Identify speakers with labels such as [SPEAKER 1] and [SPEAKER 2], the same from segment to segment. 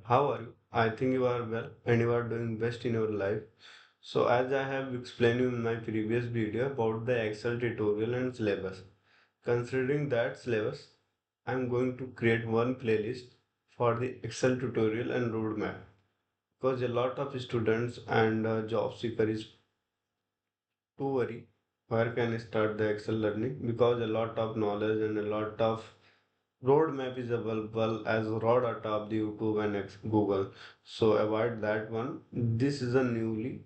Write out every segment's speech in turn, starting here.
[SPEAKER 1] How are you? I think you are well and you are doing best in your life. So as I have explained you in my previous video about the Excel tutorial and syllabus. Considering that syllabus, I am going to create one playlist for the Excel tutorial and roadmap because a lot of students and job seeker is too worry where can I start the Excel learning because a lot of knowledge and a lot of roadmap is available as raw data of the YouTube and Google. So avoid that one. This is a newly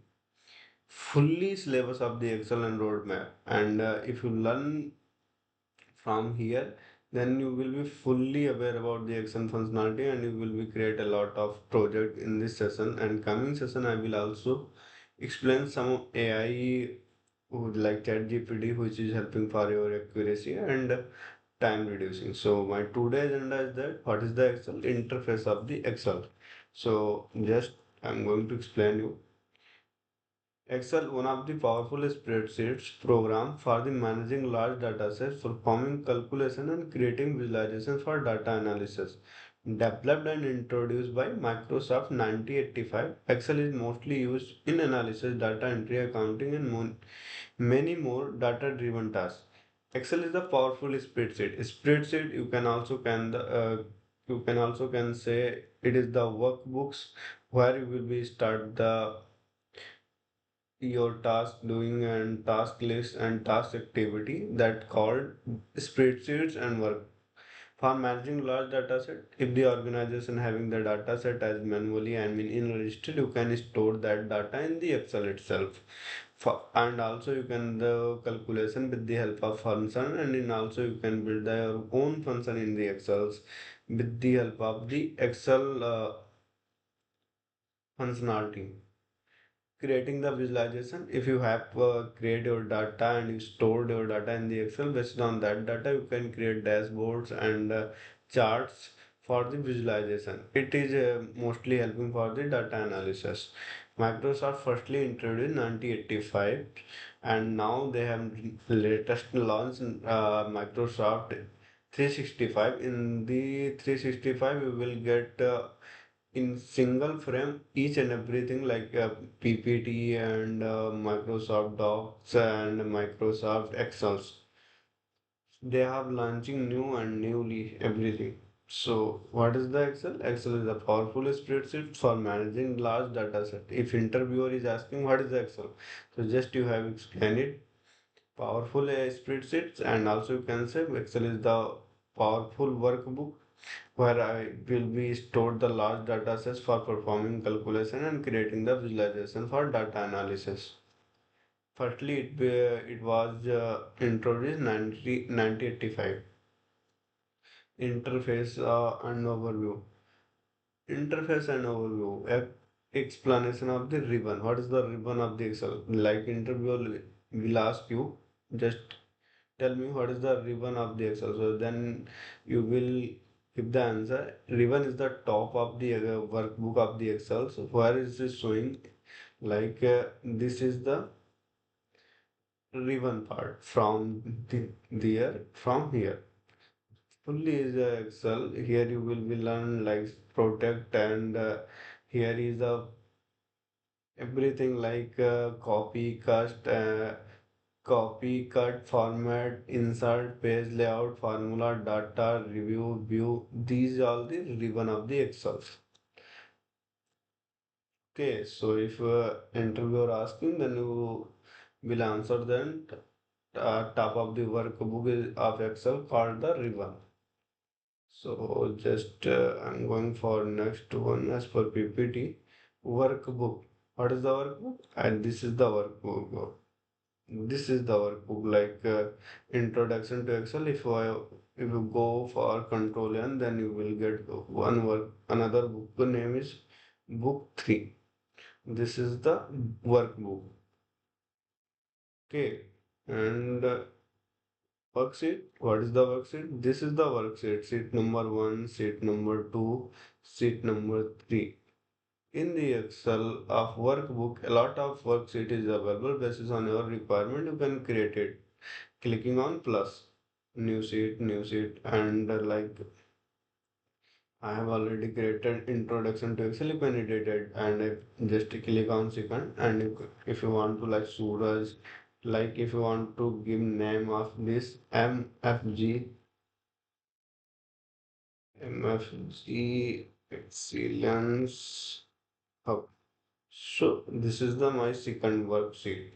[SPEAKER 1] fully syllabus of the Excel and roadmap. And if you learn from here, then you will be fully aware about the Excel functionality and you will be create a lot of project in this session. And coming session, I will also explain some AI like ChatGPT, which is helping for your accuracy and time reducing. So my today agenda is that what is the Excel interface of the Excel. So just I'm going to explain you. Excel, one of the powerful spreadsheets program for the managing large data sets, performing calculation and creating visualization for data analysis. Developed and introduced by Microsoft 1985, Excel is mostly used in analysis, data entry, accounting, and many more data-driven tasks. Excel is a powerful spreadsheet. Spreadsheet you can also can say it is the workbooks where you will be start the your task doing and task list and task activity that called spreadsheets and work for managing large data set. If the organization having the data set as manually in register, you can store that data in the Excel itself. And also you can the calculation with the help of function, and in also you can build your own function in the Excels with the help of the Excel functionality. Creating the visualization, if you have create your data and you stored your data in the Excel, based on that data you can create dashboards and charts for the visualization. It is mostly helping for the data analysis. Microsoft firstly introduced 1985 and now they have latest launched Microsoft 365. In the 365 you will get in single frame each and everything like PPT and Microsoft Docs and Microsoft Excels. They have launching new and newly everything. So what is the Excel? Excel is a powerful spreadsheet for managing large data set. If interviewer is asking what is Excel, so just you have explained it. Powerful spreadsheets, and also you can say Excel is the powerful workbook where I will be stored the large data sets for performing calculation and creating the visualization for data analysis. Firstly, it was introduced 1985. Interface and overview. Interface and overview. Explanation of the ribbon. What is the ribbon of the Excel? Like interview will ask you, just tell me what is the ribbon of the Excel. So then you will give the answer. Ribbon is the top of the workbook of the Excel. So where is this showing? Like this is the ribbon part from there from here. Fully is Excel. Here you will be learn like protect and here is the everything like copy, cut, format, insert, page layout, formula, data, review, view. These are the ribbon of the Excel. Okay, so if interviewer asking, then you will answer then top of the workbook of Excel called the ribbon. So just I'm going for next one as per PPT workbook. What is the workbook? And this is the workbook. This is the workbook like introduction to Excel. If you go for control N, then you will get one work. Another book name is book 3. This is the workbook. Okay, and worksheet. What is the worksheet? This is the worksheet. Sheet number 1, sheet number 2, sheet number 3. In the Excel of workbook, a lot of worksheet is available based on your requirement. You can create it clicking on plus new sheet and like I have already created introduction to Excel. You can edit it and just click on second. And if you want to like Suraj, like if you want to give name of this MFG Excellence Hub. So this is the my second worksheet.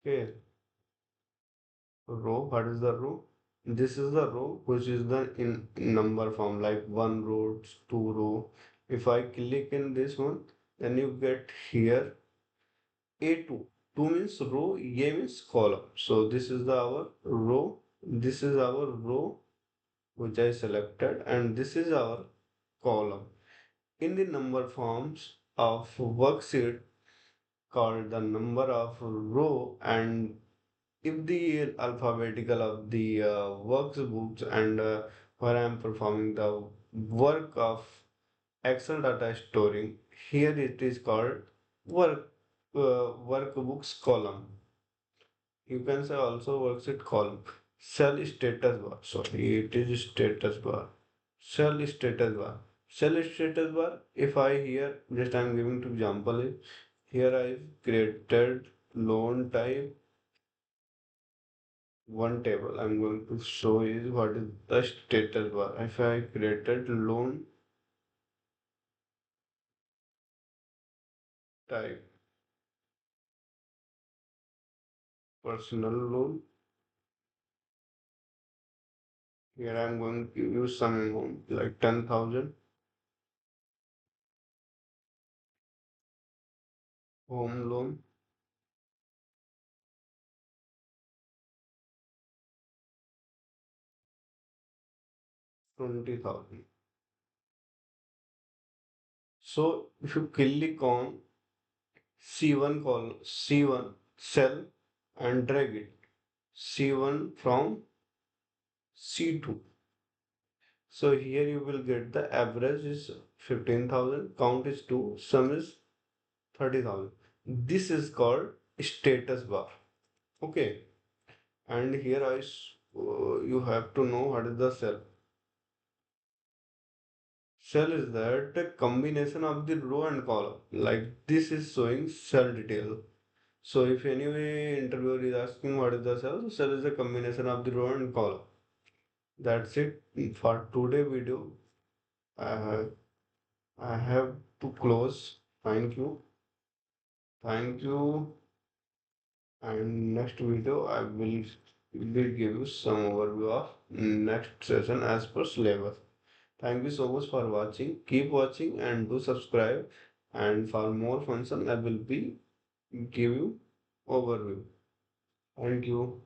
[SPEAKER 1] Okay, row. What is the row? This is the row which is the in number form like one row, two row. If I click in this one, then you get here A2. Two means row, A means column. So this is the our row. This is our row which I selected, and this is our column. In the number forms of worksheet called the number of row, and if the alphabetical of the workbooks and where I am performing the work of Excel data storing, here it is called work workbooks column. You can say also worksheet column. Cell status bar. Sorry, it is status bar. Cell status bar. Cell status bar. If I here just I am giving to example is here I created loan type one table. I'm going to show is what is the status bar. If I created loan type personal loan, here I'm going to use some amount like 10,000. Home loan 20,000. So if you click on C1 cell and drag it C1 from C2. So here you will get the average is 15,000, count is 2, sum is 30,000. This is called status bar. Okay. And here you have to know what is the cell. Cell is that a combination of the row and column. Like this is showing cell detail. So if anyway interviewer is asking what is the cell, so cell is a combination of the row and column. That's it for today video. I I have to close. Thank you. Thank you. And next video I will give you some overview of next session as per syllabus. Thank you so much for watching. Keep watching and do subscribe. And for more function, I will be give you overview. Thank you.